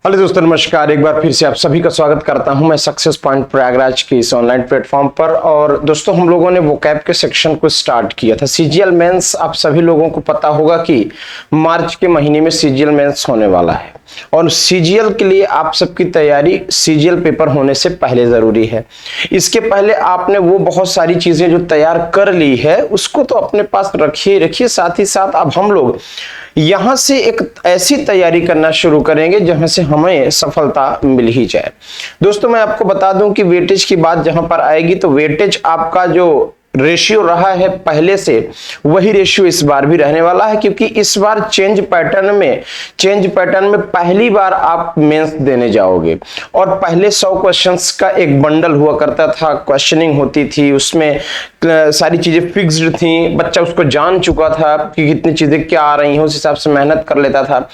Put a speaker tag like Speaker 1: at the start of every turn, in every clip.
Speaker 1: Hello दोस्तों, नमस्कार। एक बार फिर से आप सभी का स्वागत करता हूं मैं सक्सेस पॉइंट प्रयागराज के इस ऑनलाइन प्लेटफॉर्म पर। और दोस्तों, हम लोगों ने वोकैब के सेक्शन को स्टार्ट किया था। सीजीएल मेंस, आप सभी लोगों को पता होगा कि मार्च के महीने में सीजीएल मेंस होने वाला है और सीजीएल के लिए आप सबकी तैयारी सीजीएल पेपर होने से पहले जरूरी है। इसके पहले आपने वो बहुत सारी चीजें जो तैयार कर ली है उसको तो अपने पास रखिए। साथ ही साथ अब हम लोग यहां से एक ऐसी तैयारी करना शुरू करेंगे जहां से हमें सफलता मिल ही जाए। दोस्तों, मैं आपको बता दूं कि वेटेज की बात जहां पर आएगी तो वेटेज आपका जो रेशियो रहा है पहले से वही रेशियो इस बार भी रहने वाला है, क्योंकि इस बार चेंज पैटर्न में पहली बार आप मेंस देने जाओगे। और पहले 100 क्वेश्चंस का एक बंडल हुआ करता था, क्वेश्चनिंग होती थी, उसमें सारी चीजें फिक्स्ड थी, बच्चा उसको जान चुका था कि कितनी चीजें क्या आ रही हैं, उस हिसाब से मेहनत कर लेता था।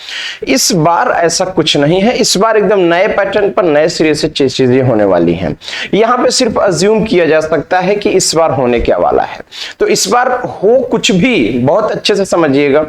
Speaker 1: इस बार ऐसा कुछ नहीं है। इस बार एकदम नए पैटर्न पर नए सिरे से चीजें होने वाली हैं। यहां पे सिर्फ अज्यूम किया जा सकता है कि इस बार होने क्या वाला है। तो इस बार हो कुछ भी, बहुत अच्छे से समझिएगा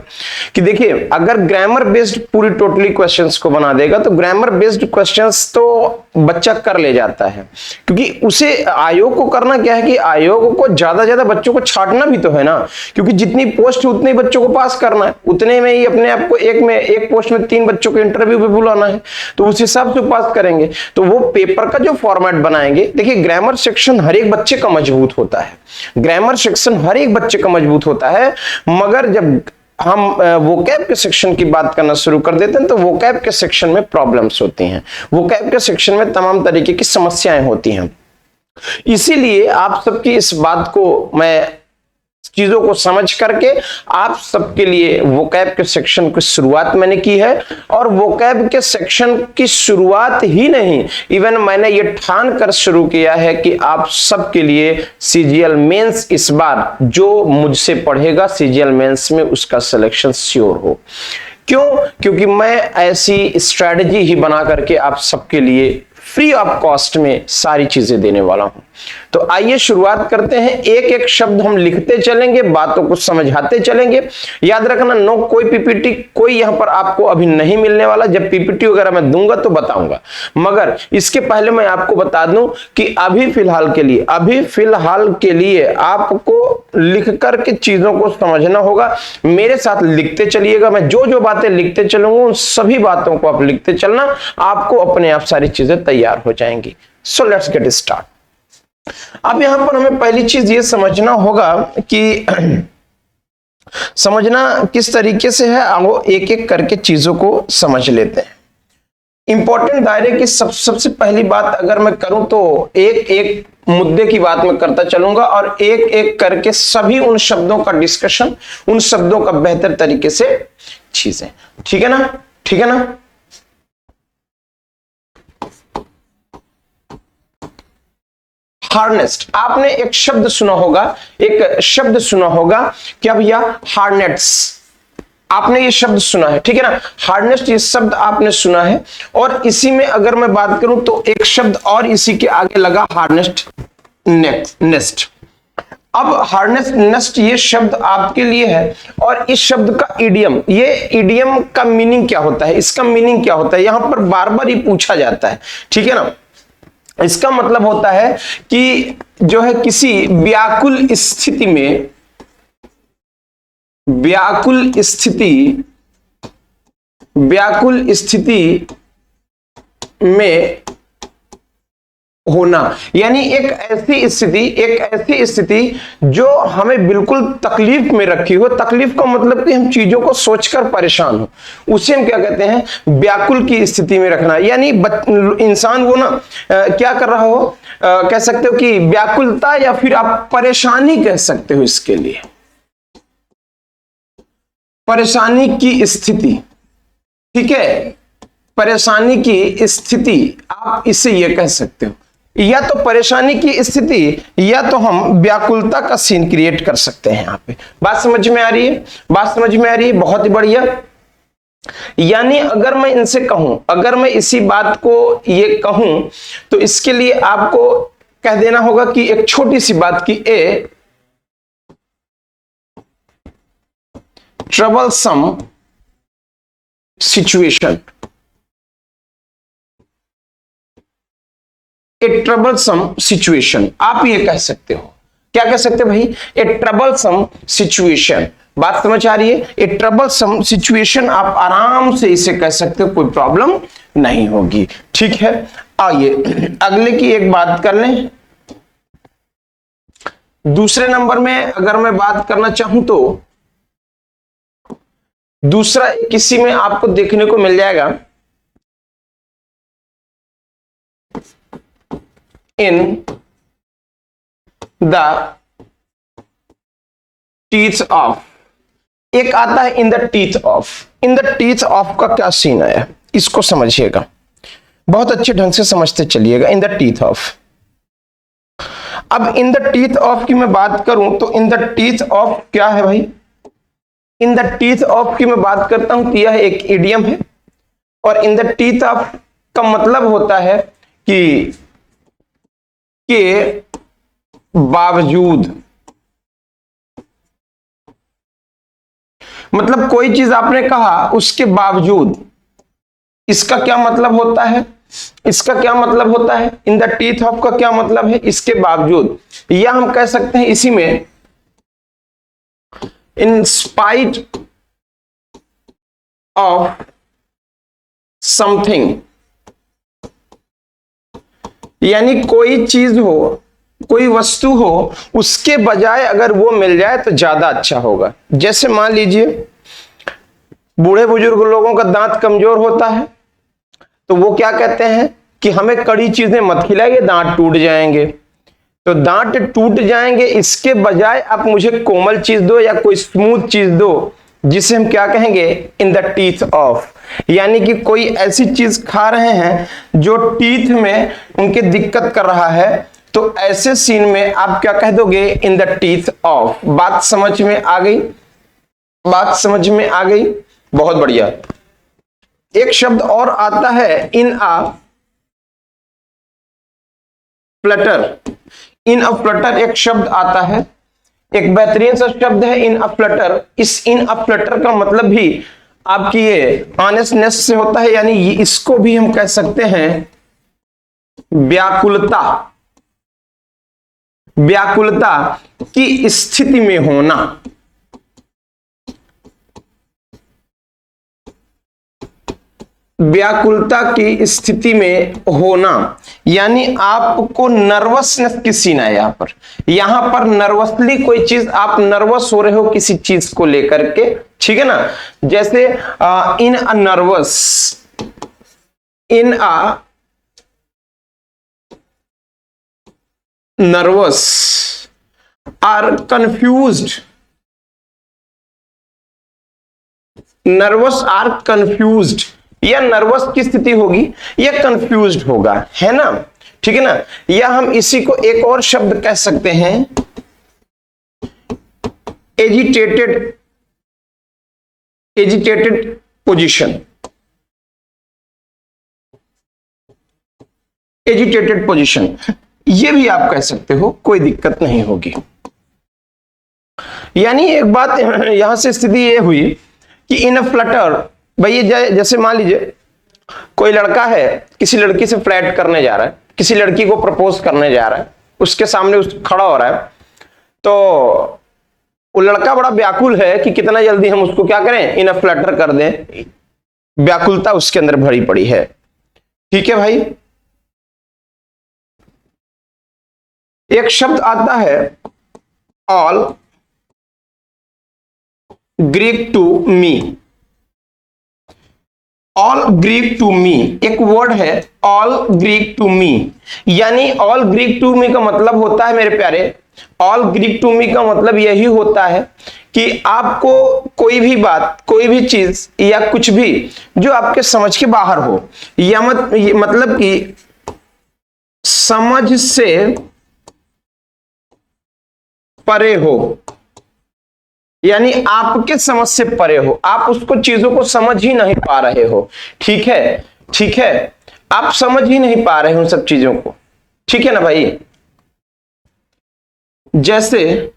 Speaker 1: कि देखिए, अगर ग्रामर बेस्ड पूरी टोटली क्वेश्चंस को बना देगा तो ग्रामर बेस्ड क्वेश्चंस तो बच्चा कर ले जाता है, क्योंकि उसे आयोग को करना क्या है कि आयोग को ज्यादा बच्चों को छांटना भी तो है ना, क्योंकि जितनी पोस्ट उतने ही बच्चों को पास करना है, उतने में ही अपने आप को एक पोस्ट में 3 बच्चों को इंटरव्यू पे बुलाना है, तो उस हिसाब से पास करेंगे। तो वो पेपर का जो फॉर्मेट बनाएंगे, देखिए ग्रामर सेक्शन हर एक बच्चे का मजबूत होता है, ग्रामर सेक्शन हर एक बच्चे का मजबूत होता है, मगर जब हम वोकैब के सेक्शन की बात करना शुरू कर देते हैं तो वोकैब के सेक्शन में प्रॉब्लम्स होती हैं, वोकैब के सेक्शन में तमाम तरीके की समस्याएं होती हैं। इसीलिए आप सबकी इस बात को मैं चीजों को समझ करके आप सबके लिए वोकैब के सेक्शन की शुरुआत मैंने की है। और वोकैब के सेक्शन की शुरुआत ही नहीं, इवन मैंने ये ठान कर शुरू किया है कि आप सबके लिए सीजीएल मेंस इस बार जो मुझसे पढ़ेगा सीजीएल मेंस में उसका सिलेक्शन श्योर हो। क्यों? क्योंकि मैं ऐसी स्ट्रेटजी ही बना करके आप सबके लिए फ्री ऑफ कॉस्ट में सारी चीजें देने वाला हूं। तो आइए शुरुआत करते हैं। एक एक शब्द हम लिखते चलेंगे, बातों को समझाते चलेंगे। याद रखना, नो कोई पीपीटी कोई यहां पर आपको अभी नहीं मिलने वाला। जब पीपीटी वगैरह मैं दूंगा तो बताऊंगा, मगर इसके पहले मैं आपको बता दूं कि अभी फिलहाल के लिए आपको लिख करके चीजों को समझना होगा। मेरे साथ लिखते चलिएगा, मैं जो जो बातें लिखते चलूंगा उन सभी बातों को आप लिखते चलना, आपको अपने आप सारी चीजें तैयार हो जाएंगी। So let's get start. अब यहां पर हमें पहली चीज ये समझना होगा कि समझना किस तरीके से है, आओ एक एक करके चीजों को समझ लेते हैं। इंपॉर्टेंट दायरे की सबसे पहली बात अगर मैं करूं तो एक एक मुद्दे की बात मैं करता चलूंगा और एक एक करके सभी उन शब्दों का डिस्कशन, उन शब्दों का बेहतर तरीके से चीजें। ठीक है ना? ठीक है ना? हार्नेस्ट, आपने एक शब्द सुना होगा, क्या भैया? हार्नेट्स, आपने ये शब्द सुना है, ठीक है ना? हार्नेस्ट ये शब्द आपने सुना है। और इसी में अगर मैं बात करूं तो एक शब्द और इसी के आगे लगा, हार्नेस्ट नेस्ट। अब हार्नेस्ट नेस्ट ये शब्द आपके लिए है और इस शब्द का इडियम, ये इडियम का मीनिंग क्या होता है, इसका मीनिंग क्या होता है, यहां पर बार बार ही पूछा जाता है। ठीक है ना? इसका मतलब होता है कि जो है किसी व्याकुल स्थिति में होना, यानी एक ऐसी स्थिति जो हमें बिल्कुल तकलीफ में रखी हो। तकलीफ का मतलब कि हम चीजों को सोचकर परेशान हो, उसे हम क्या कहते हैं? व्याकुल की स्थिति में रखना। यानी इंसान वो ना क्या कर रहा हो, कह सकते हो कि व्याकुलता या फिर आप परेशानी कह सकते हो। इसके लिए परेशानी की स्थिति, ठीक है? परेशानी की स्थिति आप इसे ये कह सकते हो, या तो परेशानी की स्थिति या तो हम व्याकुलता का सीन क्रिएट कर सकते हैं। यहां पे बात समझ में आ रही है? बात समझ में आ रही है? बहुत ही बढ़िया। यानी अगर मैं इनसे कहूं, अगर मैं इसी बात को ये कहूं तो इसके लिए आपको कह देना होगा कि एक छोटी सी बात की ए ट्रबलसम सिचुएशन, ए ट्रबलसम सिचुएशन, आप ये कह सकते हो। क्या कह सकते हैं भाई? ए ट्रबलसम सिचुएशन। बात समझ आ रही है? ए ट्रबलसम सिचुएशन आप आराम से इसे कह सकते हो, कोई प्रॉब्लम नहीं होगी। ठीक है, आइए अगले की एक बात कर लें। दूसरे नंबर में अगर मैं बात करना चाहूं तो दूसरा किसी में आपको देखने को मिल जाएगा, इन द टीथ ऑफ। एक आता है in the teeth of. In the teeth of का क्या सीन है, इसको समझिएगा, बहुत अच्छे ढंग से समझते चलिएगा। इन द टीथ ऑफ, अब इन द टीथ ऑफ की मैं बात करूं तो इन द टीथ ऑफ क्या है भाई? इन द टीथ ऑफ की मैं बात करता हूं तो यह एक इडियम है, और इन द टीथ ऑफ का मतलब होता है कि के बावजूद, मतलब कोई चीज आपने कहा उसके बावजूद। इसका क्या मतलब होता है? इसका क्या मतलब होता है? इन द टीथ ऑफ का क्या मतलब है? इसके बावजूद, या हम कह सकते हैं इसी में इन स्पाइट ऑफ समथिंग। यानी कोई चीज हो, कोई वस्तु हो, उसके बजाय अगर वो मिल जाए तो ज्यादा अच्छा होगा। जैसे मान लीजिए बूढ़े बुजुर्ग लोगों का दांत कमजोर होता है, तो वो क्या कहते हैं कि हमें कड़ी चीजें मत खिलाइए, दांत टूट जाएंगे। तो दांत टूट जाएंगे, इसके बजाय आप मुझे कोमल चीज दो या कोई स्मूथ चीज दो, जिसे हम क्या कहेंगे? In the teeth of. यानी कि कोई ऐसी चीज खा रहे हैं जो टीथ में उनके दिक्कत कर रहा है, तो ऐसे सीन में आप क्या कह दोगे? In the teeth of. बात समझ में आ गई? बात समझ में आ गई? बहुत बढ़िया। एक शब्द और आता है इन अ फ्लटर। इन अ फ्लटर एक शब्द आता है, एक बेहतरीन सा शब्द है इन अ फ्लटर। इस इन अ फ्लटर का मतलब भी आपकी ये ऑनेस्टनेस से होता है, यानी इसको भी हम कह सकते हैं व्याकुलता। व्याकुलता की स्थिति में होना। व्याकुलता की स्थिति में होना, यानी आपको नर्वसनेस की सीन है यहां पर नर्वसली कोई चीज, आप नर्वस हो रहे हो किसी चीज को लेकर के, ठीक है ना? जैसे in a nervous, in a nervous or confused. Nervous or confused, या नर्वस की स्थिति होगी या कंफ्यूज्ड होगा, है ना? ठीक है ना? या हम इसी को एक और शब्द कह सकते हैं agitated. Agitated position. Agitated position, ये भी आप कह सकते हो, कोई दिक्कत नहीं होगी। यानी एक बात यहां से स्थिति ये हुई कि इन अ फ्लटर, भाई जैसे मान लीजिए कोई लड़का है, किसी लड़की से फ्लर्ट करने जा रहा है, किसी लड़की को प्रपोज करने जा रहा है, उसके सामने खड़ा हो रहा है, तो वो लड़का बड़ा व्याकुल है कि कितना जल्दी हम उसको क्या करें? इन अ फ्लटर कर दें। व्याकुलता उसके अंदर भरी पड़ी है। ठीक है भाई। एक शब्द आता है all Greek to me. All Greek to me एक वर्ड है, ऑल ग्रीक टू मी। यानी ऑल ग्रीक टू मी का मतलब होता है मेरे प्यारे, ऑल ग्रीक टू मी का मतलब यही होता है कि आपको कोई भी बात, कोई भी चीज या कुछ भी जो आपके समझ के बाहर हो, या मतलब कि समझ से परे हो, यानी आपके समझ से परे हो, आप उसको चीजों को समझ ही नहीं पा रहे हो। ठीक है, ठीक है, आप समझ ही नहीं पा रहे हो उन सब चीजों को। ठीक है ना भाई? जैसे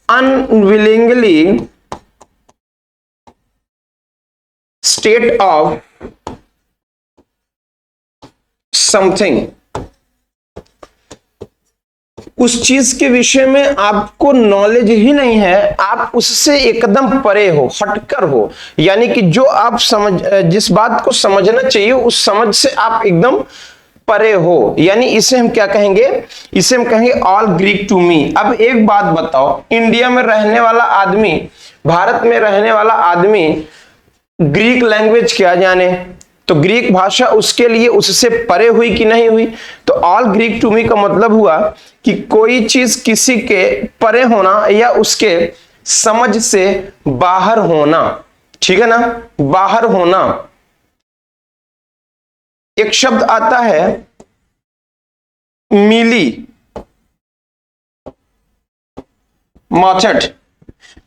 Speaker 1: अनविलिंगली स्टेट ऑफ समथिंग, उस चीज के विषय में आपको नॉलेज ही नहीं है, आप उससे एकदम परे हो, हटकर हो, यानी कि जो आप जिस बात को समझना चाहिए उस समझ से आप एकदम परे हो, यानी इसे हम क्या कहेंगे, इसे हम कहेंगे ऑल ग्रीक टू मी। अब एक बात बताओ, इंडिया में रहने वाला आदमी, भारत में रहने वाला आदमी ग्रीक लैंग्वेज क्या जाने, तो ग्रीक भाषा उसके लिए उससे परे हुई कि नहीं हुई। तो ऑल ग्रीक टू मी का मतलब हुआ कि कोई चीज किसी के परे होना या उसके समझ से बाहर होना, ठीक है ना, बाहर होना। एक शब्द आता है मिली मेथड,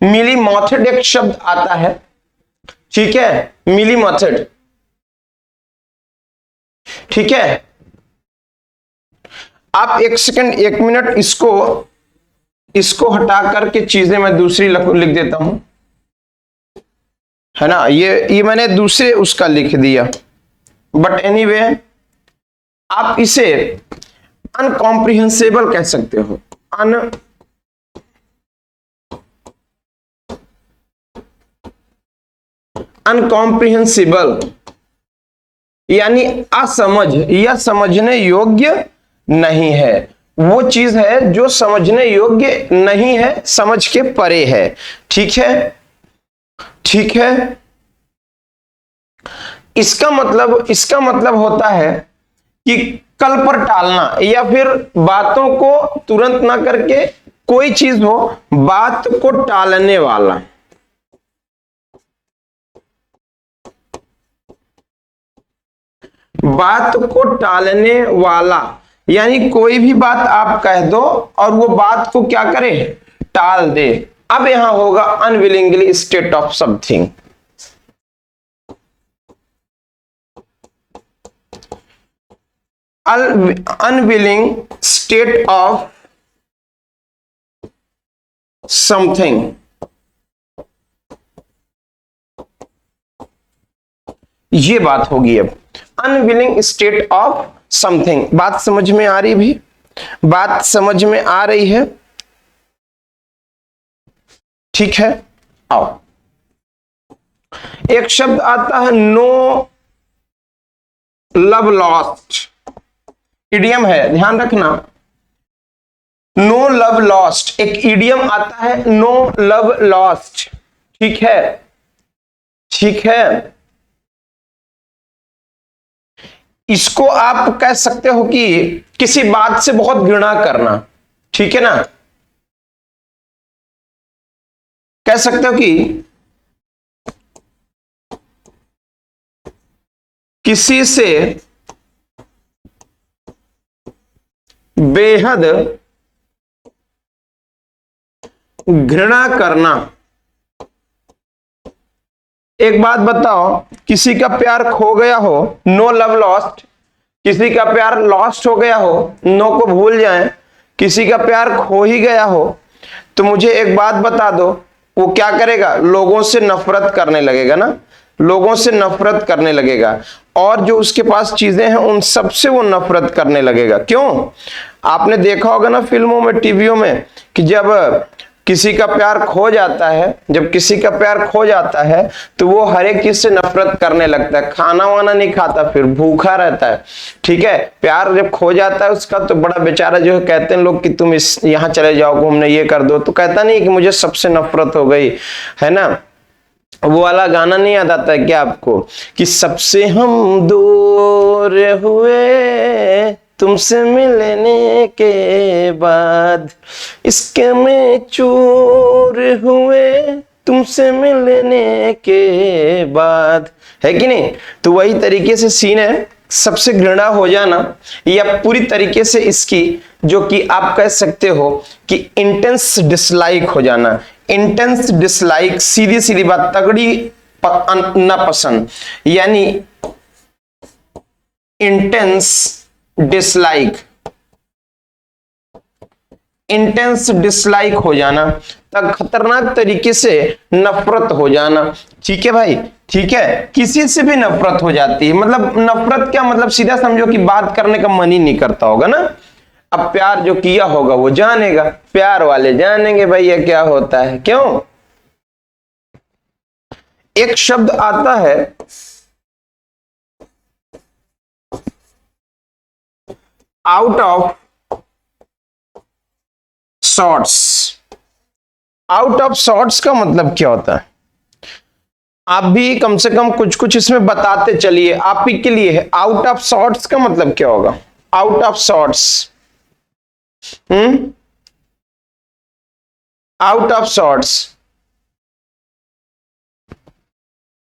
Speaker 1: मिली मेथड एक शब्द आता है, ठीक है, मिली मेथड, ठीक है। आप एक सेकंड, एक मिनट, इसको हटा करके चीजें मैं दूसरी लिख देता हूं, है ना, ये मैंने दूसरे उसका लिख दिया, बट एनीवे आप इसे अनकॉम्प्रिहेंसिबल कह सकते हो, अनकॉम्प्रिहेंसिबल यानी असमझ या समझने योग्य नहीं है, वो चीज है जो समझने योग्य नहीं है, समझ के परे है, ठीक है, ठीक है। इसका मतलब होता है कि कल पर टालना, या फिर बातों को तुरंत ना करके, कोई चीज हो बात को टालने वाला, बात को टालने वाला, यानी कोई भी बात आप कह दो और वो बात को क्या करे, टाल दे। अब यहां होगा unwillingly state of something, unwilling state of something, ये बात होगी। अब अनविलिंग स्टेट ऑफ समथिंग, बात समझ में आ रही भी, बात समझ में आ रही है, ठीक है। आओ, एक शब्द आता है नो लव लॉस्ट, इडियम है, ध्यान रखना, नो लव लॉस्ट एक इडियम आता है, नो लव लॉस्ट, ठीक है, ठीक है। इसको आप कह सकते हो कि किसी बात से बहुत घृणा करना, ठीक है ना, कह सकते हो कि किसी से बेहद घृणा करना। एक बात बताओ, किसी का प्यार खो गया हो, नो लव लॉस्ट, किसी का प्यार लॉस्ट हो गया हो, नो को भूल जाएं, किसी का प्यार खो ही गया हो, तो मुझे एक बात बता दो, वो क्या करेगा, लोगों से नफरत करने लगेगा ना, लोगों से नफरत करने लगेगा, और जो उसके पास चीजें हैं उन सब से वो नफरत करने लगेगा। क्यों? आपने देखा होगा ना फिल्मों में, टीवियों में, कि जब किसी का प्यार खो जाता है, जब किसी का प्यार खो जाता है तो वो हर एक चीज से नफरत करने लगता है, खाना वाना नहीं खाता, फिर भूखा रहता है, ठीक है। प्यार जब खो जाता है उसका तो बड़ा बेचारा जो है, कहते हैं लोग कि तुम यहाँ चले जाओ घूमने, ये कर दो, तो कहता नहीं कि मुझे सबसे नफरत हो गई, है ना। वो वाला गाना नहीं याद आता है क्या आपको, कि सबसे हम दूर हुए तुमसे मिलने के बाद, इसके में चूर हुए तुमसे मिलने के बाद, है कि नहीं। तो वही तरीके से सीन है, सबसे घृणा हो जाना, या पूरी तरीके से इसकी जो कि आप कह सकते हो कि इंटेंस डिसलाइक हो जाना। इंटेंस डिसलाइक, सीधी सीधी बात, तगड़ी नापसंद, यानी इंटेंस डिसलाइक, इंटेंस डिसलाइक हो जाना, तब खतरनाक तरीके से नफरत हो जाना। ठीक है भाई, ठीक है, किसी से भी नफरत हो जाती है, मतलब नफरत क्या मतलब, सीधा समझो कि बात करने का मन ही नहीं करता होगा ना। अब प्यार जो किया होगा वो जानेगा, प्यार वाले जानेंगे भैया क्या होता है। क्यों? एक शब्द आता है out of sorts. Out of sorts का मतलब क्या होता है? आप भी कम से कम कुछ कुछ इसमें बताते चलिए, आप ही के लिए है। आउट ऑफ सॉर्ट्स का मतलब क्या होगा? Out of sorts, out of sorts,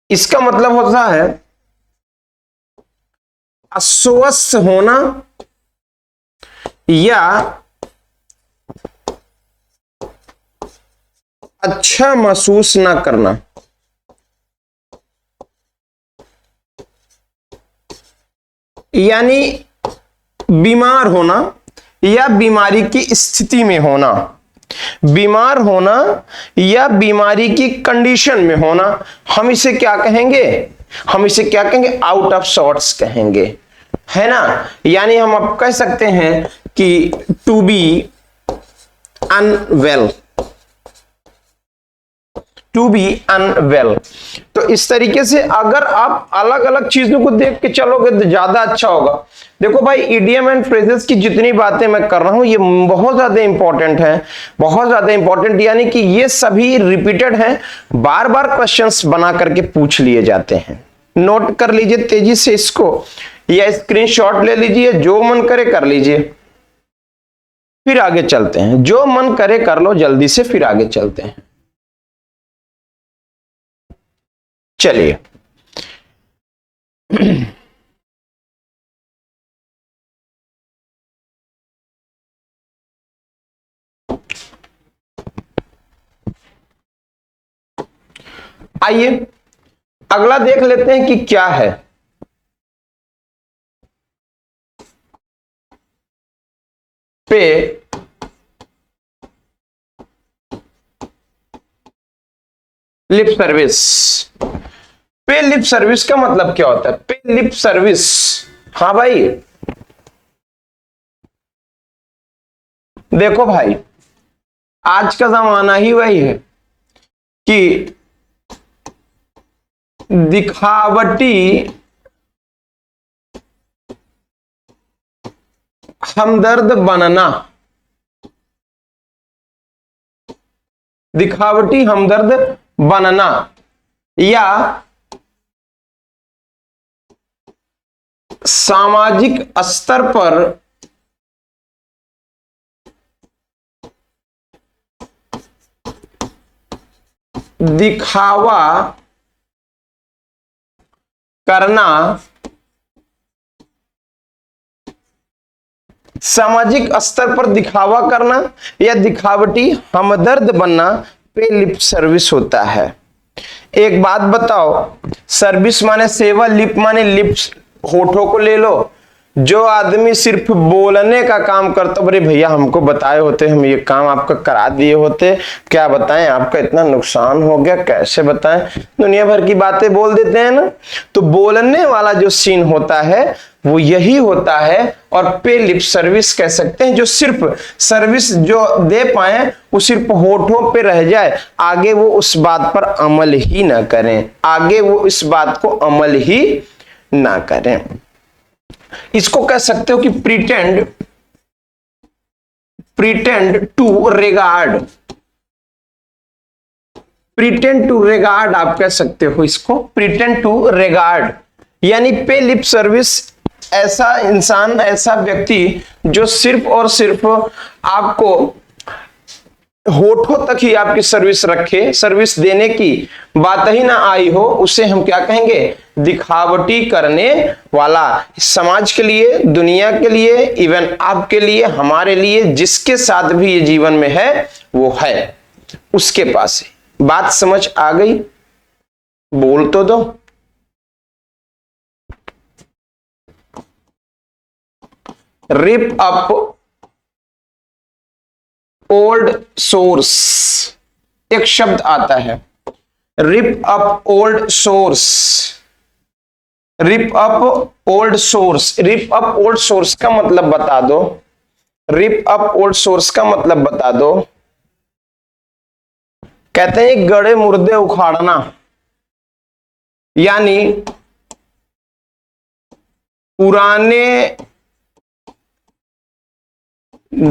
Speaker 1: इसका मतलब होता है अस्वस्थ होना या अच्छा महसूस ना करना। यानी बीमार होना या बीमारी की स्थिति में होना, बीमार होना या बीमारी की कंडीशन में होना, हम इसे क्या कहेंगे? हम इसे क्या कहेंगे? आउट ऑफ सॉर्ट्स कहेंगे, है ना। यानी हम अब कह सकते हैं कि to be unwell, to be unwell. तो इस तरीके से अगर आप अलग अलग चीजों को देख के चलोगे तो ज्यादा अच्छा होगा। देखो भाई, इडियम एंड फ्रेजेस की जितनी बातें मैं कर रहा हूं ये बहुत ज्यादा इंपॉर्टेंट है, बहुत ज्यादा इंपॉर्टेंट, यानी कि ये सभी रिपीटेड हैं, बार बार क्वेश्चंस बना करके पूछ लिए जाते हैं। नोट कर लीजिए तेजी से इसको, या स्क्रीनशॉट ले लीजिए, जो मन करे कर लीजिए, फिर आगे चलते हैं। जो मन करे कर लो जल्दी से, फिर आगे चलते हैं। चलिए आइए अगला देख लेते हैं कि क्या है। पे लिप सर्विस। पे लिप सर्विस का मतलब क्या होता है? पे लिप सर्विस, हाँ भाई देखो भाई, आज का जमाना ही वही है कि दिखावटी हमदर्द बनना, दिखावटी हमदर्द बनना या सामाजिक स्तर पर दिखावा करना, सामाजिक स्तर पर दिखावा करना या दिखावटी हमदर्द बनना पे लिप सर्विस होता है। एक बात बताओ, सर्विस माने सेवा, लिप माने लिप्स, होठों को ले लो। जो आदमी सिर्फ बोलने का काम करता, अरे भैया हमको बताए होते, हम ये काम आपका करा दिए होते, क्या बताएं आपका इतना नुकसान हो गया, कैसे बताएं, दुनिया भर की बातें बोल देते हैं ना। तो बोलने वाला जो सीन होता है वो यही होता है, और पे लिप सर्विस कह सकते हैं। जो सिर्फ सर्विस जो दे पाए वो सिर्फ होठों पे रह जाए, आगे वो उस बात पर अमल ही ना करें, आगे वो इस बात को अमल ही ना करें। इसको कह सकते हो कि pretend, pretend to regard, pretend to regard आप कह सकते हो इसको, प्रिटेंड टू रिगार्ड। यानी पे लिप सर्विस ऐसा इंसान, ऐसा व्यक्ति जो सिर्फ और सिर्फ आपको होठों तक ही आपकी सर्विस रखे, सर्विस देने की बात ही ना आई हो, उसे हम क्या कहेंगे? दिखावटी करने वाला। समाज के लिए, दुनिया के लिए, इवन आपके लिए, हमारे लिए, जिसके साथ भी ये जीवन में है वो है, उसके पास है। बात समझ आ गई? बोल तो दो। रिप अप ओल्ड सोर्स एक शब्द आता है, rip up old source. Rip up old source, rip up old source का मतलब बता दो। रिप अप ओल्ड सोर्स का मतलब बता दो। कहते हैं गड़े मुर्दे उखाड़ना, यानी पुराने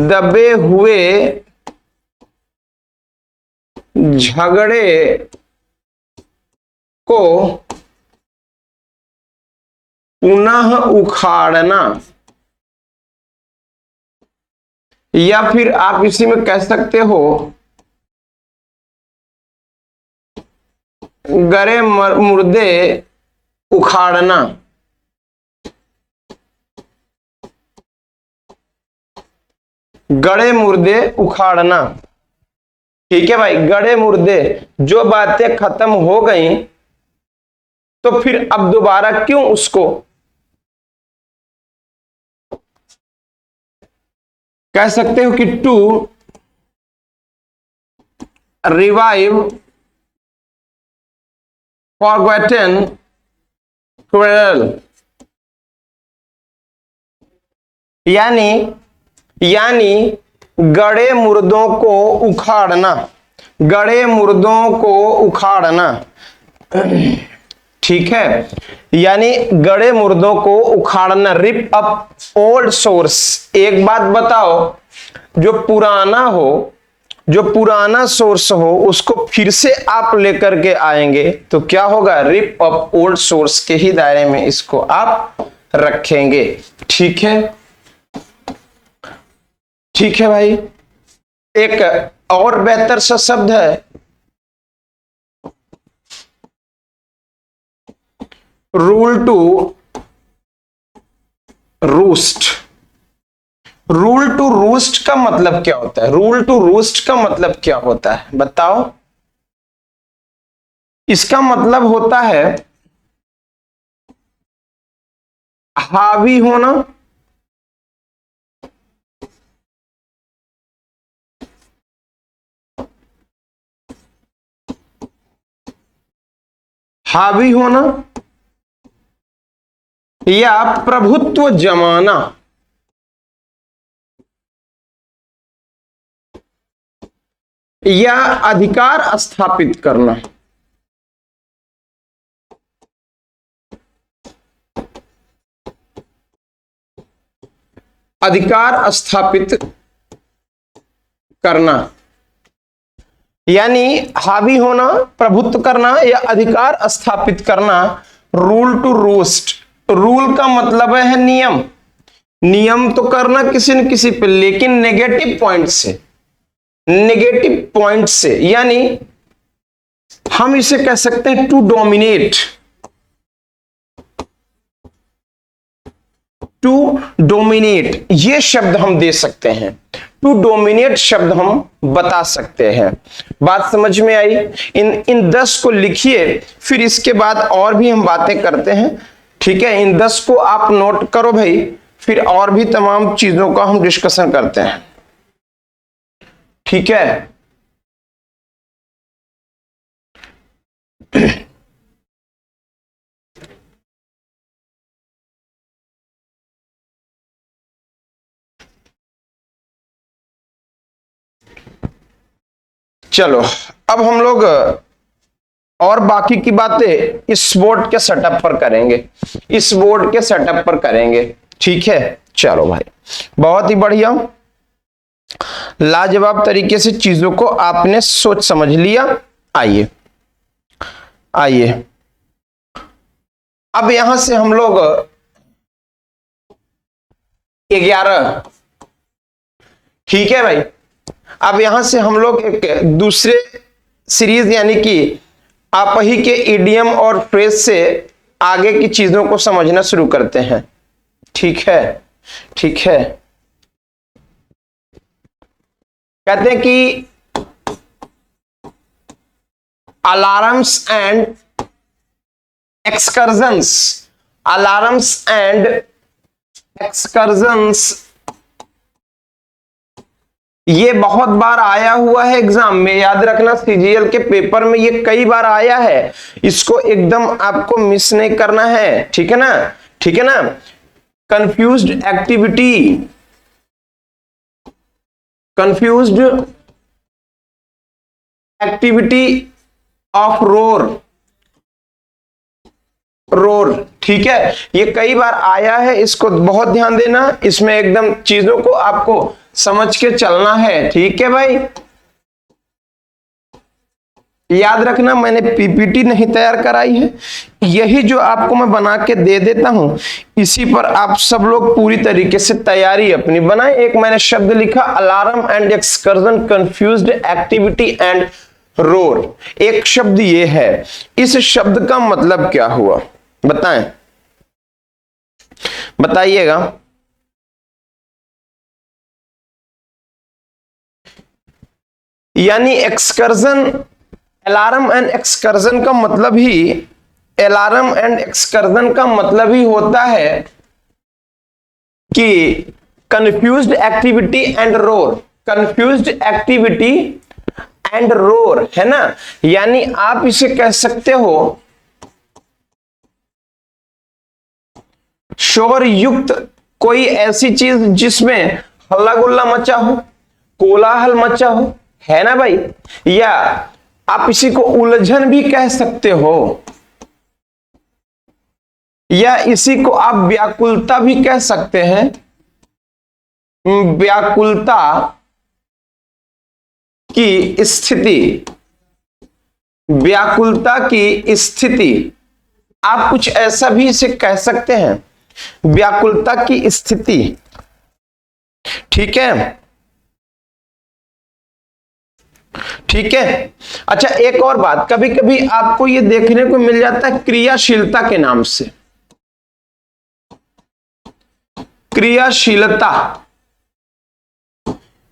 Speaker 1: दबे हुए झगड़े को पुनः उखाड़ना, या फिर आप इसी में कह सकते हो गड़े मुर्दे उखाड़ना। गड़े मुर्दे उखाड़ना, ठीक है भाई। गड़े मुर्दे, जो बातें खत्म हो गई तो फिर अब दोबारा क्यों उसको, कह सकते हो कि टू रिवाइव फॉरगॉटन क्वेरल, यानी गड़े मुर्दों को उखाड़ना, गड़े मुर्दों को उखाड़ना, ठीक है। यानी गड़े मुर्दों को उखाड़ना, रिप अप ओल्ड सोर्स। एक बात बताओ, जो पुराना हो, जो पुराना सोर्स हो, उसको फिर से आप लेकर के आएंगे तो क्या होगा, रिप अप ओल्ड सोर्स के ही दायरे में इसको आप रखेंगे, ठीक है। ठीक है भाई। एक और बेहतर सा शब्द है rule to roost. Rule to roost का मतलब क्या होता है? रूल टू रूस्ट का मतलब क्या होता है बताओ? इसका मतलब होता है हावी होना, हावी होना या प्रभुत्व जमाना, या अधिकार स्थापित करना। अधिकार स्थापित करना, यानी हावी होना, प्रभुत्व करना या अधिकार स्थापित करना। रूल टू रूस्ट, रूल का मतलब है नियम। नियम तो करना किसी न किसी पे, लेकिन नेगेटिव पॉइंट से, नेगेटिव पॉइंट से, यानी हम इसे कह सकते हैं टू डोमिनेट। टू डोमिनेट ये शब्द हम दे सकते हैं, टू डोमिनेट शब्द हम बता सकते हैं। बात समझ में आई? इन 10 को लिखिए, फिर इसके बाद और भी हम बातें करते हैं, ठीक है। इन 10 को आप नोट करो भाई, फिर और भी तमाम चीजों का हम डिस्कशन करते हैं, ठीक है। चलो अब हम लोग और बाकी की बातें इस बोर्ड के सेटअप पर करेंगे, इस बोर्ड के सेटअप पर करेंगे, ठीक है। चलो भाई, बहुत ही बढ़िया, लाजवाब तरीके से चीजों को आपने सोच समझ लिया। आइए आइए, अब यहां से हम लोग 11, ठीक है भाई। अब यहां से हम लोग एक दूसरे सीरीज यानी कि आप ही के इडियम और फ्रेज से आगे की चीजों को समझना शुरू करते हैं, ठीक है। ठीक है, कहते हैं कि अलार्म्स एंड एक्सकर्जन्स, अलार्म्स एंड एक्सकर्जन्स ये बहुत बार आया हुआ है एग्जाम में, याद रखना सीजीएल के पेपर में ये कई बार आया है, इसको एकदम आपको मिस नहीं करना है, ठीक है ना, ठीक है ना। Confused activity, confused activity of roar, roar, ठीक है, ये कई बार आया है, इसको बहुत ध्यान देना, इसमें एकदम चीजों को आपको समझ के चलना है, ठीक है भाई। याद रखना मैंने पीपीटी नहीं तैयार कराई है, यही जो आपको मैं बना के दे देता हूं, इसी पर आप सब लोग पूरी तरीके से तैयारी अपनी बनाएं। एक मैंने शब्द लिखा alarm and excursion, confused activity and roar, एक शब्द ये है, इस शब्द का मतलब क्या हुआ बताएं, बताइएगा। यानी एक्सकर्जन, अलार्म एंड एक्सकर्जन का मतलब ही, अलार्म एंड एक्सकर्जन का मतलब ही होता है कि confused activity and roar, confused activity and roar, है ना। यानी आप इसे कह सकते हो शोर युक्त कोई ऐसी चीज जिसमें हल्ला गुल्ला मचा हो, कोलाहल मचा हो, है ना भाई। या आप इसी को उलझन भी कह सकते हो, या इसी को आप व्याकुलता भी कह सकते हैं, व्याकुलता की स्थिति, व्याकुलता की स्थिति, आप कुछ ऐसा भी इसे कह सकते हैं, व्याकुलता की स्थिति, ठीक है, ठीक है। अच्छा एक और बात, कभी कभी आपको ये देखने को मिल जाता है क्रियाशीलता के नाम से, क्रियाशीलता,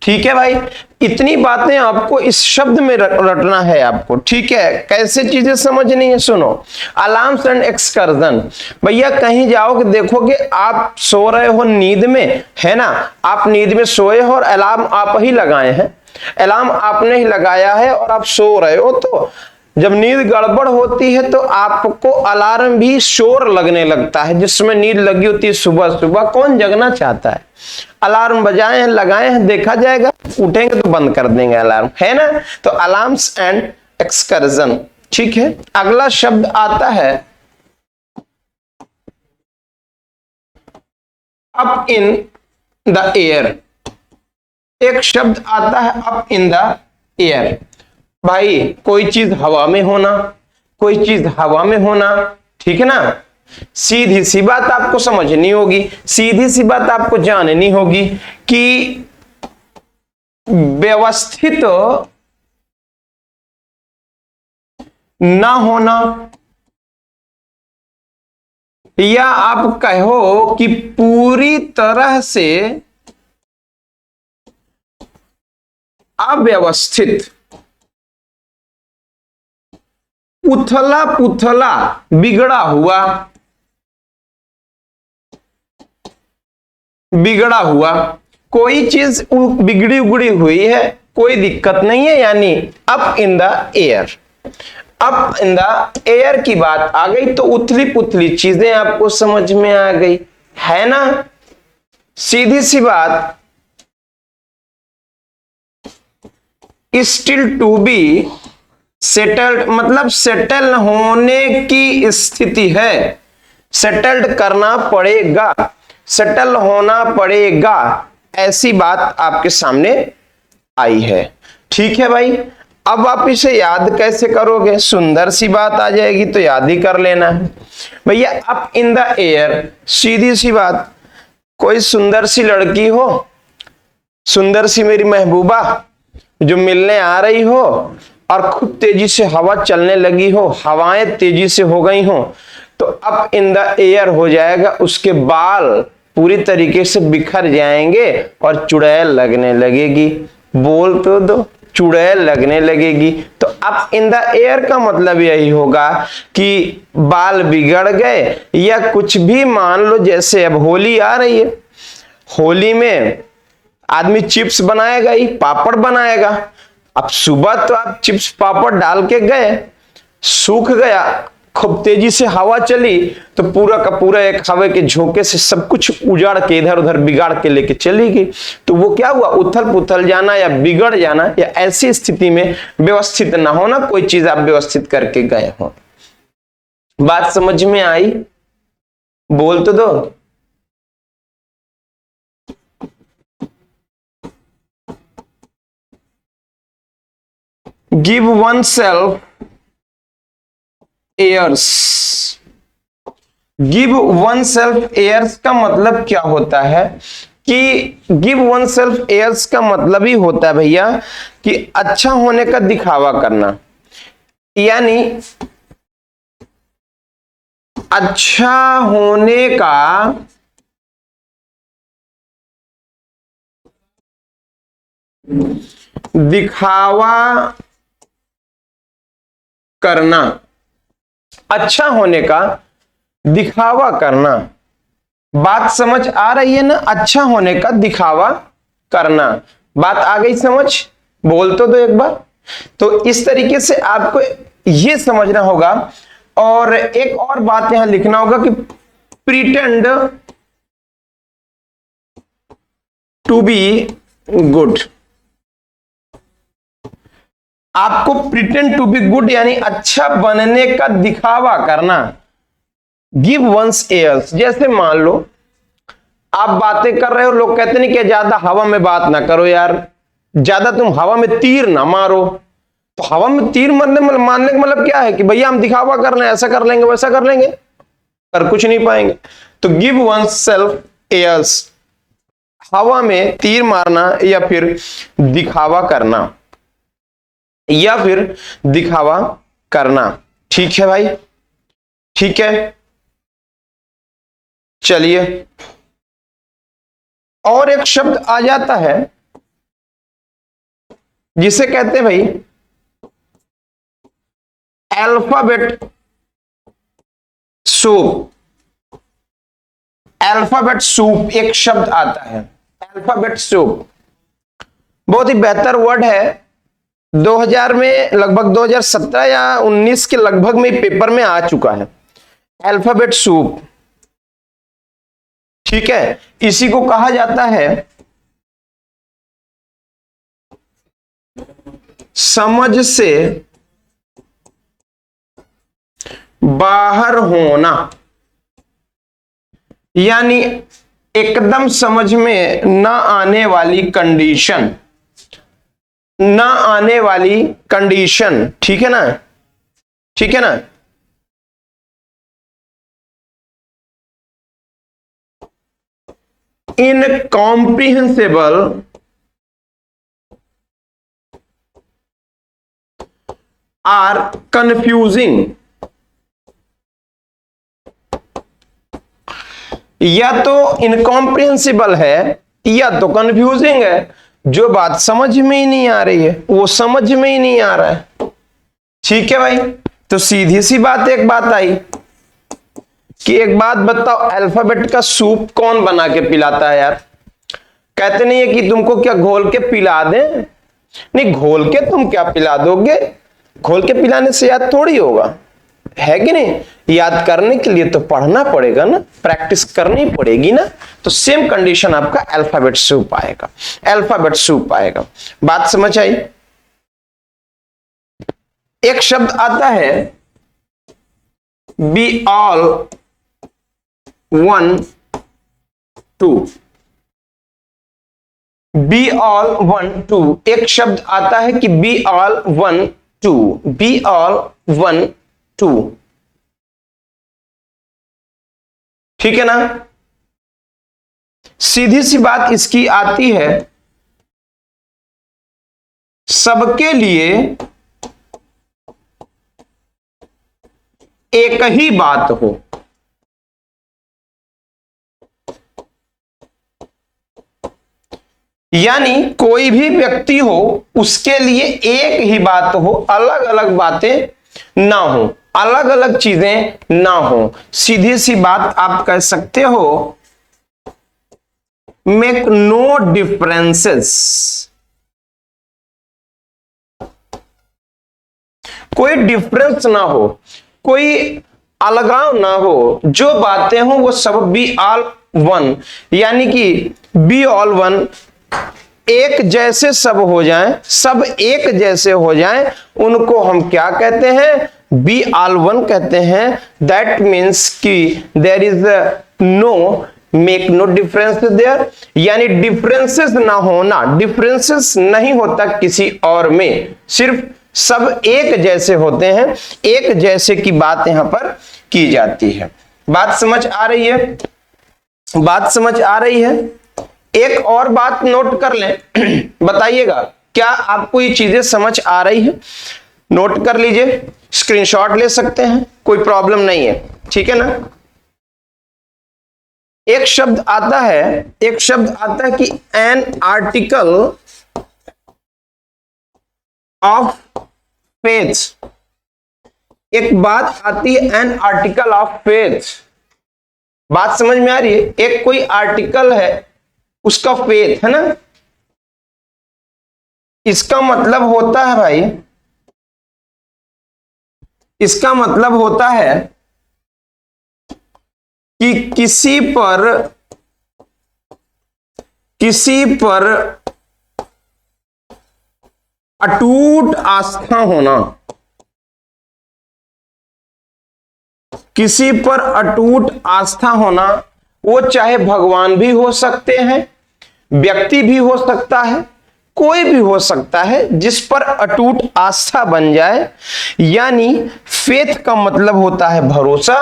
Speaker 1: ठीक है भाई। इतनी बातें आपको इस शब्द में रटना है आपको, ठीक है। कैसे चीजें समझनी है सुनो, अलार्म्स एंड एक्सकर्जन, भैया कहीं जाओगे देखोगे आप सो रहे हो नींद में, है ना, आप नींद में सोए हो और अलार्म आप ही लगाए हैं, अलार्म आपने ही लगाया है और आप सो रहे हो, तो जब नींद गड़बड़ होती है तो आपको अलार्म भी शोर लगने लगता है, जिसमें नींद लगी होती है सुबह सुबह, कौन जगना चाहता है। अलार्म बजाए हैं, लगाए हैं, देखा जाएगा, उठेंगे तो बंद कर देंगे अलार्म, है ना। तो अलार्म्स एंड एक्सकर्जन, ठीक है। अगला शब्द आता है अप इन द एयर, एक शब्द आता है अप इन द एयर। भाई कोई चीज हवा में होना, कोई चीज हवा में होना, ठीक है ना। सीधी सी बात आपको समझनी होगी, सीधी सी बात आपको जाननी होगी कि व्यवस्थित ना होना, या आप कहो कि पूरी तरह से अव्यवस्थित, उथला पुथला, बिगड़ा हुआ, बिगड़ा हुआ, कोई चीज बिगड़ी उगड़ी हुई है, कोई दिक्कत नहीं है, यानी up in the air, up in the air की बात आ गई तो उथली पुथली चीजें आपको समझ में आ गई, है ना, सीधी सी बात। स्टिल टू बी सेटल्ड, मतलब सेटल होने की स्थिति है, सेटल्ड करना पड़ेगा, सेटल होना पड़ेगा, ऐसी बात आपके सामने आई है, ठीक है भाई। अब आप इसे याद कैसे करोगे, सुंदर सी बात आ जाएगी तो याद ही कर लेना है भैया। अप इन द एयर, सीधी सी बात, कोई सुंदर सी लड़की हो, सुंदर सी मेरी महबूबा जो मिलने आ रही हो और खूब तेजी से हवा चलने लगी हो, हवाएं तेजी से हो गई हो, तो अप इन द एयर हो जाएगा, उसके बाल पूरी तरीके से बिखर जाएंगे और चुड़ैल लगने लगेगी, बोल तो दो, चुड़ैल लगने लगेगी। तो अप इन द एयर का मतलब यही होगा कि बाल बिगड़ गए, या कुछ भी मान लो, जैसे अब होली आ रही है, होली में आदमी चिप्स बनाएगा ही, पापड़ बनाएगा। अब सुबह तो आप चिप्स पापड़ डाल के गए, सूख गया, खूब तेजी से हवा चली तो पूरा का पूरा एक हवा के झोंके से सब कुछ उजाड़ के इधर उधर बिगाड़ के लेके चली गई। तो वो क्या हुआ, उथल पुथल जाना या बिगड़ जाना, या ऐसी स्थिति में व्यवस्थित ना होना, कोई चीज आप व्यवस्थित करके गए हो। बात समझ में आई? बोल तो दो। Give oneself airs. Give oneself airs का मतलब क्या होता है कि गिव वन सेल्फ एयर्स का मतलब ही होता है भैया कि अच्छा होने का दिखावा करना, यानी अच्छा होने का दिखावा करना। अच्छा होने का दिखावा करना। बात समझ आ रही है ना? अच्छा होने का दिखावा करना। बात आ गई समझ? बोल तो दो एक बार। तो इस तरीके से आपको यह समझना होगा। और एक और बात यहां लिखना होगा कि प्रिटेंड टू बी गुड। आपको प्रिटेंड टू बी गुड यानी अच्छा बनने का दिखावा करना। गिव वंस एयर्स, जैसे मान लो आप बातें कर रहे हो, लोग कहते नहीं कि ज्यादा हवा में बात ना करो यार, ज्यादा तुम हवा में तीर ना मारो। तो हवा में तीर मारने मारने का मतलब क्या है कि भैया हम दिखावा कर रहे हैं, ऐसा कर लेंगे वैसा कर लेंगे, कर कुछ नहीं पाएंगे। तो गिव वंस सेल्फ एयर्स, हवा में तीर मारना या फिर दिखावा करना, या फिर दिखावा करना। ठीक है भाई? ठीक है, चलिए और एक शब्द आ जाता है जिसे कहते हैं भाई अल्फाबेट सूप। अल्फाबेट सूप एक शब्द आता है, अल्फाबेट सूप। बहुत ही बेहतर वर्ड है। 2000 में लगभग 2017 या 19 के लगभग में पेपर में आ चुका है अल्फाबेट सूप। ठीक है, इसी को कहा जाता है समझ से बाहर होना, यानी एकदम समझ में ना आने वाली कंडीशन, ना आने वाली कंडीशन। ठीक है ना? ठीक है ना? इनकॉम्प्रिहेंसिबल आर कंफ्यूजिंग, या तो इनकॉम्प्रिहेंसिबल है या तो कंफ्यूजिंग है। जो बात समझ में ही नहीं आ रही है वो समझ में ही नहीं आ रहा है। ठीक है भाई? तो सीधी सी बात एक बात आई कि एक बात बताओ, अल्फाबेट का सूप कौन बना के पिलाता है यार? कहते नहीं है कि तुमको क्या घोल के पिला दें? नहीं, घोल के तुम क्या पिला दोगे? घोल के पिलाने से याद थोड़ी होगा, है कि नहीं? याद करने के लिए तो पढ़ना पड़ेगा ना, प्रैक्टिस करनी पड़ेगी ना। तो सेम कंडीशन आपका अल्फाबेट सूप आएगा, अल्फाबेट सूप आएगा। बात समझ आई? एक शब्द आता है be all one two. Be all one two, एक शब्द आता है कि be all one two, be all one two. ठीक है ना? सीधी सी बात इसकी आती है सबके लिए एक ही बात हो। यानी कोई भी व्यक्ति हो उसके लिए एक ही बात हो, अलग अलग बातें ना हो, अलग अलग चीजें ना हो। सीधी सी बात आप कह सकते हो मेक नो डिफरेंसेस, कोई डिफरेंस ना हो, कोई अलगाव ना हो, जो बातें हो वो सब बी ऑल वन, यानी कि बी ऑल वन, एक जैसे सब हो जाएं, सब एक जैसे हो जाएं, उनको हम क्या कहते हैं? बी ऑल वन कहते हैं। दैट मीन्स कि there is no, make no difference there, यानी डिफरेंसेस ना होना, डिफरेंसेस नहीं होता किसी और में, सिर्फ सब एक जैसे होते हैं, एक जैसे की बात यहां पर की जाती है। बात समझ आ रही है? बात समझ आ रही है? एक और बात नोट कर लें, बताइएगा क्या आपको ये चीजें समझ आ रही है? नोट कर लीजिए, स्क्रीनशॉट ले सकते हैं, कोई प्रॉब्लम नहीं है, ठीक है ना। एक शब्द आता है, एक शब्द आता है कि एन आर्टिकल ऑफ फेथ, एक बात आती है एन आर्टिकल ऑफ फेथ, बात समझ में आ रही है? एक कोई आर्टिकल है, उसका फेथ है ना, इसका मतलब होता है भाई, इसका मतलब होता है कि किसी पर अटूट आस्था होना, किसी पर अटूट आस्था होना, वो चाहे भगवान भी हो सकते हैं, व्यक्ति भी हो सकता है, कोई भी हो सकता है, जिस पर अटूट आस्था बन जाए, यानी फेथ का मतलब होता है भरोसा।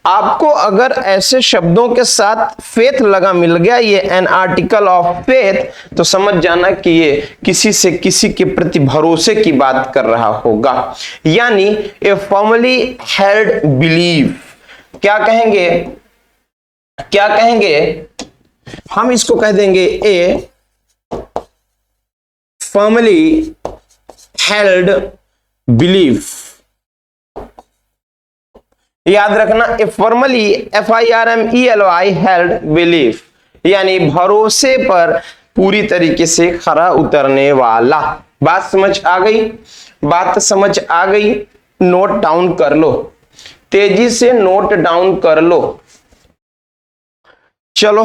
Speaker 1: आपको अगर ऐसे शब्दों के साथ फेथ लगा मिल गया, ये एन आर्टिकल ऑफ फेथ, तो समझ जाना कि ये किसी से किसी के प्रति भरोसे की बात कर रहा होगा, यानी ए फर्मली हेल्ड बिलीफ। क्या कहेंगे? क्या कहेंगे? हम इसको कह देंगे ए फर्मली हेल्ड बिलीफ। याद रखना, ए फॉर्मली FIRMELY हेल्ड बिलीफ, यानी भरोसे पर पूरी तरीके से खरा उतरने वाला। बात समझ आ गई? बात समझ आ गई? नोट डाउन कर लो, तेजी से नोट डाउन कर लो। चलो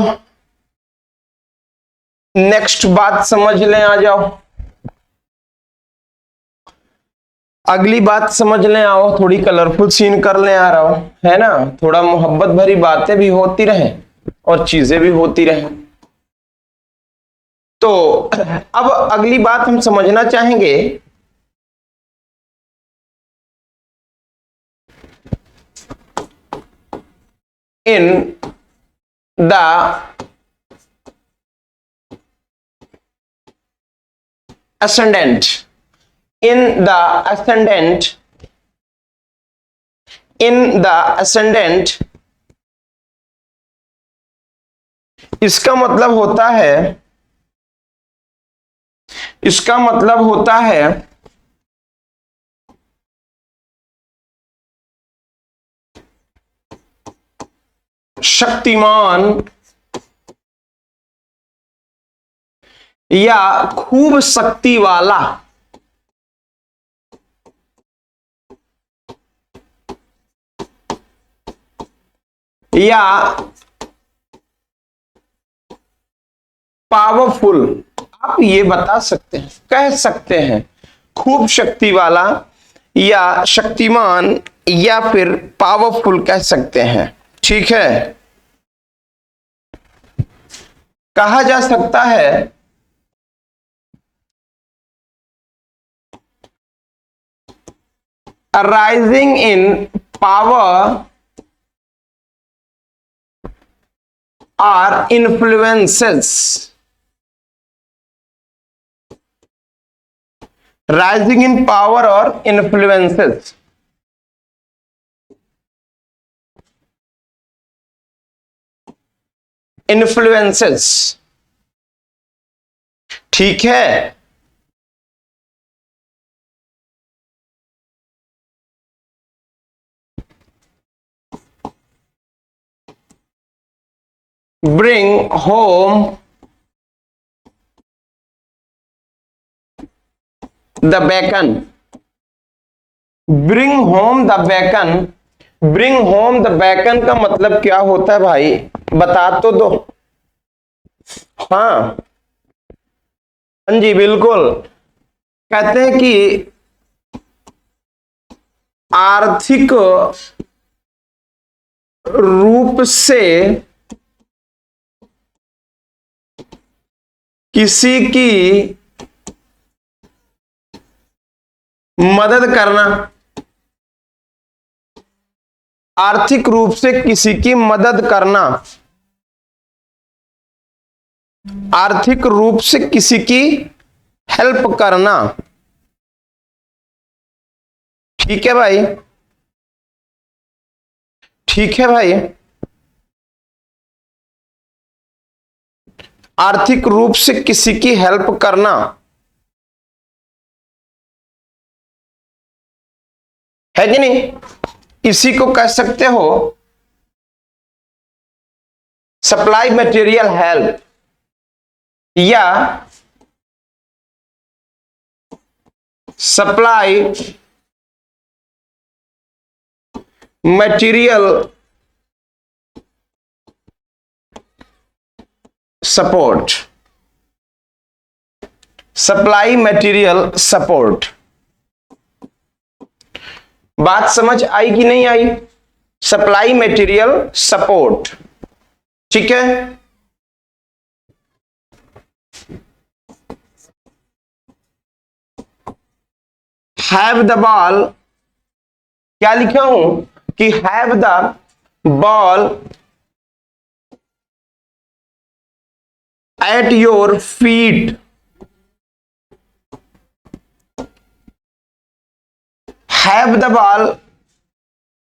Speaker 1: नेक्स्ट बात समझ लें, आ जाओ अगली बात समझ लें, आओ थोड़ी कलरफुल सीन कर लें, आ रहा हो है ना, थोड़ा मोहब्बत भरी बातें भी होती रहें और चीजें भी होती रहें। तो अब अगली बात हम समझना चाहेंगे, in the ascendant, in the ascendant, in the ascendant, इसका मतलब होता है, इसका मतलब होता है शक्तिमान या खूब शक्ति वाला, या पावरफुल। आप ये बता सकते हैं, कह सकते हैं खूब शक्ति वाला या शक्तिमान या फिर पावरफुल कह सकते हैं, ठीक है। कहा जा सकता है rising in power or influences, rising in power or influences, influences, ठीक है। bring home the bacon, bring home the bacon. Bring home the bacon का मतलब क्या होता है भाई, बता तो दो। हाँ हाँ जी बिल्कुल, कहते हैं कि आर्थिक रूप से किसी की मदद करना, आर्थिक रूप से किसी की मदद करना, आर्थिक रूप से किसी की हेल्प करना। ठीक है भाई, ठीक है भाई, आर्थिक रूप से किसी की हेल्प करना है कि नहीं, इसी को कह सकते हो सप्लाई मटेरियल हेल्प, या supply material support, supply material support. बात समझ आई कि नहीं आई, सप्लाई मटेरियल सपोर्ट। ठीक है, हैव द बॉल, क्या लिखा हूं कि have the ball at your feet, have the ball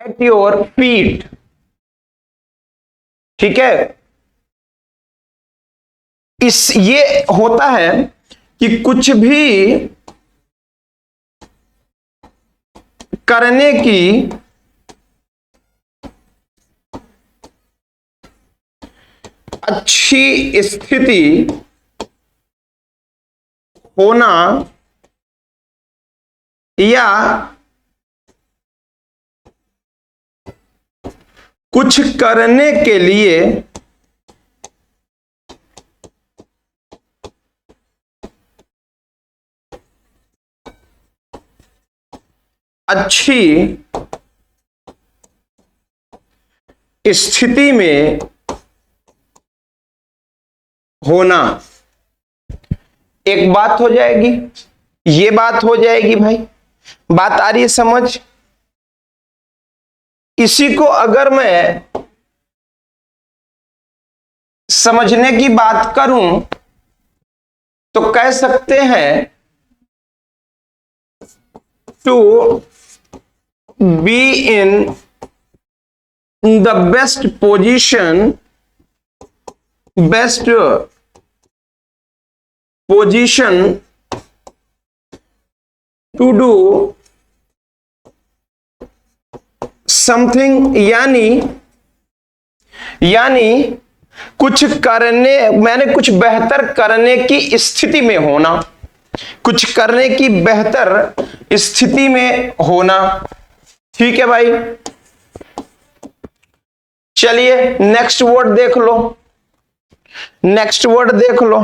Speaker 1: at your feet. ठीक है, ये होता है कि कुछ भी करने की अच्छी स्थिति होना या कुछ करने के लिए अच्छी स्थिति में होना। एक बात हो जाएगी, ये बात हो जाएगी भाई, बात आ रही है समझ। इसी को अगर मैं समझने की बात करूं तो कह सकते हैं to be in the best position, best position to do something, यानी कुछ करने, मैंने कुछ बेहतर करने की स्थिति में होना, कुछ करने की बेहतर स्थिति में होना। ठीक है भाई, चलिए नेक्स्ट वर्ड देख लो, नेक्स्ट वर्ड देख लो,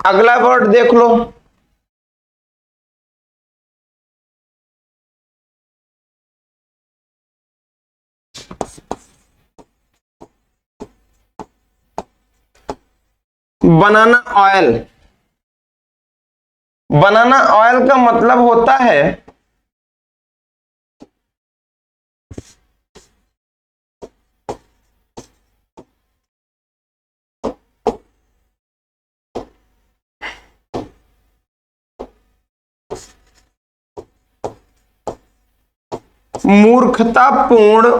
Speaker 1: अगला वर्ड देख लो। बनाना ऑयल। बनाना ऑयल का मतलब होता है मूर्खतापूर्ण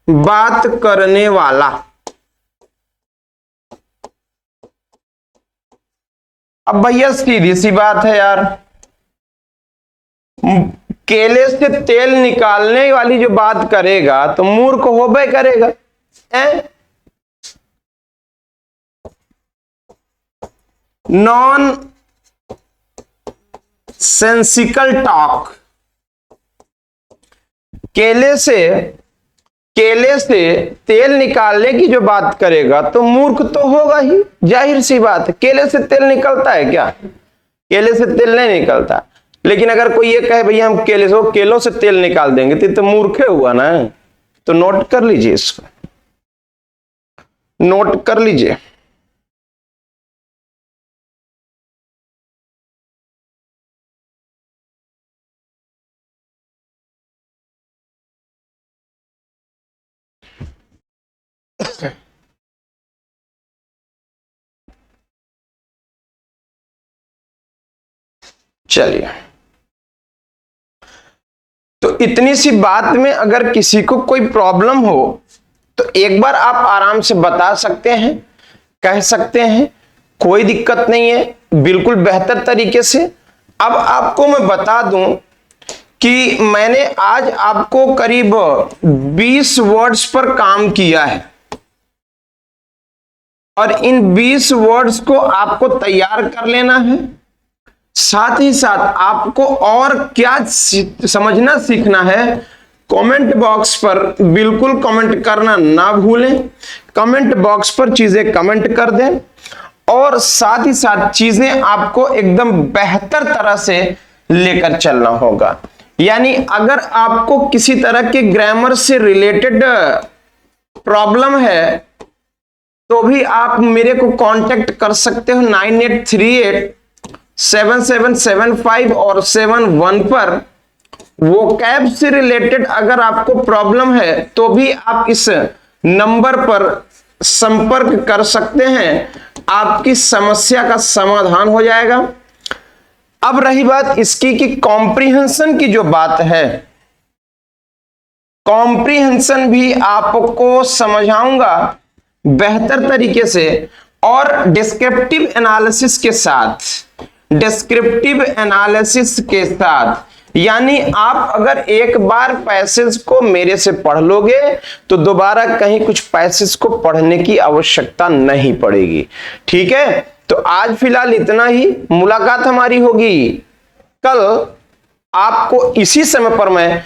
Speaker 1: बात करने वाला। अब भैया सीधी सी बात है यार, केले से तेल निकालने वाली जो बात करेगा तो मूर्ख होबे करेगा। Non sensical talk. केले से तेल निकालने की जो बात करेगा तो मूर्ख तो होगा ही, जाहिर सी बात है। केले से तेल निकलता है क्या? केले से तेल नहीं निकलता। लेकिन अगर कोई ये कहे भैया हम केलों से तेल निकाल देंगे तो मूर्ख हुआ ना। तो नोट कर लीजिए, इसको नोट कर लीजिए। चलिए, तो इतनी सी बात में अगर किसी को कोई प्रॉब्लम हो तो एक बार आप आराम से बता सकते हैं, कह सकते हैं, कोई दिक्कत नहीं है, बिल्कुल बेहतर तरीके से। अब आपको मैं बता दूं कि मैंने आज आपको करीब 20 वर्ड्स पर काम किया है और इन 20 वर्ड्स को आपको तैयार कर लेना है। साथ ही साथ आपको और क्या समझना सीखना है, कमेंट बॉक्स पर बिल्कुल कमेंट करना ना भूलें। कमेंट बॉक्स पर चीजें कमेंट कर दें और साथ ही साथ चीजें आपको एकदम बेहतर तरह से लेकर चलना होगा। यानी अगर आपको किसी तरह के ग्रामर से रिलेटेड प्रॉब्लम है तो भी आप मेरे को कांटेक्ट कर सकते हो 98387775 और 71 पर। वोकैब से रिलेटेड अगर आपको प्रॉब्लम है तो भी आप इस नंबर पर संपर्क कर सकते हैं, आपकी समस्या का समाधान हो जाएगा। अब रही बात इसकी कि कॉम्प्रिहेंशन की जो बात है, कॉम्प्रिहेंशन भी आपको समझाऊंगा बेहतर तरीके से और डिस्क्रिप्टिव एनालिसिस के साथ। यानी आप अगर एक बार पैसेज को मेरे से पढ़ लोगे तो दोबारा कहीं कुछ पैसेज को पढ़ने की आवश्यकता नहीं पड़ेगी। ठीक है, तो आज फिलहाल इतना ही। मुलाकात हमारी होगी कल आपको इसी समय पर मैं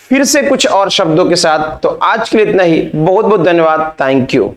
Speaker 1: फिर से कुछ और शब्दों के साथ। तो आज के लिए इतना ही। बहुत बहुत धन्यवाद। Thank you.